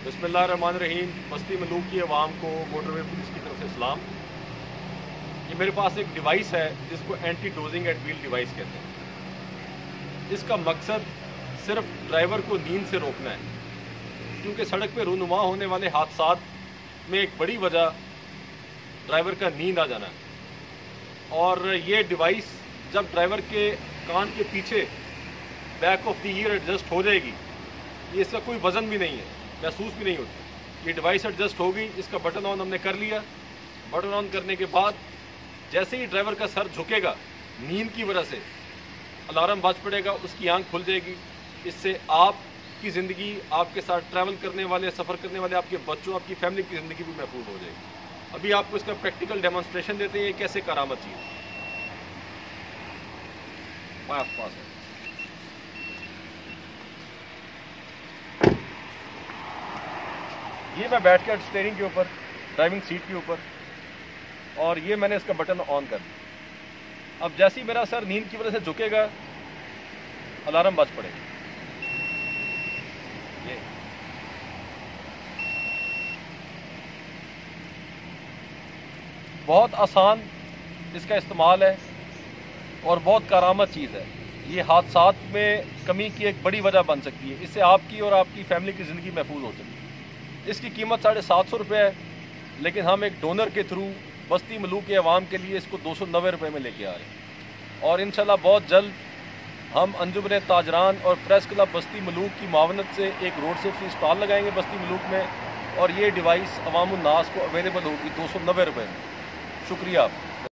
बिस्मिल्लाहिर्रहमानिर्रहीम। बस्ती मलूक की आवाम को मोटरवे पुलिस की तरफ से सलाम। ये मेरे पास एक डिवाइस है जिसको anti dozing at wheel device कहते हैं। इसका मकसद सिर्फ ड्राइवर को नींद से रोकना है, क्योंकि सड़क पर रूनुमा होने वाले हादसात में एक बड़ी वजह ड्राइवर का नींद आ जाना है। और ये डिवाइस जब ड्राइवर के कान के पीछे back of the year adjust हो जाएगी, ये इसका कोई वज़न भी नहीं है, महसूस भी नहीं होती। ये डिवाइस एडजस्ट हो गई, इसका बटन ऑन हमने कर लिया। बटन ऑन करने के बाद जैसे ही ड्राइवर का सर झुकेगा, नींद की वजह से अलार्म बज पड़ेगा, उसकी आंख खुल जाएगी। इससे आपकी ज़िंदगी, आपके साथ ट्रैवल करने वाले, सफ़र करने वाले आपके बच्चों, आपकी फैमिली की ज़िंदगी भी महफूज हो जाएगी। अभी आपको इसका प्रैक्टिकल डेमोन्स्ट्रेशन देते हैं ये कैसे करामत चीज़ पास है। ये मैं बैठ कर स्टीयरिंग के ऊपर, ड्राइविंग सीट के ऊपर, और ये मैंने इसका बटन ऑन कर दिया। अब जैसे ही मेरा सर नींद की वजह से झुकेगा, अलार्म बज पड़ेगा। ये बहुत आसान इसका इस्तेमाल है और बहुत करामत चीज़ है। ये हादसात में कमी की एक बड़ी वजह बन सकती है। इससे आपकी और आपकी फैमिली की ज़िंदगी महफूज हो सकती है। इसकी कीमत 750 रुपये है, लेकिन हम एक डोनर के थ्रू बस्ती मलूक के अवाम के लिए इसको 290 रुपये में लेके आ रहे हैं। और इंशाल्लाह बहुत जल्द हम अंजुमन ताजरान और प्रेस क्लब बस्ती मलूक की मावनत से एक रोड सेफ्टी स्टॉल लगाएंगे बस्ती मलूक में, और ये डिवाइस अवामुन्नास को अवेलेबल होगी 290 रुपये में। शुक्रिया आपका।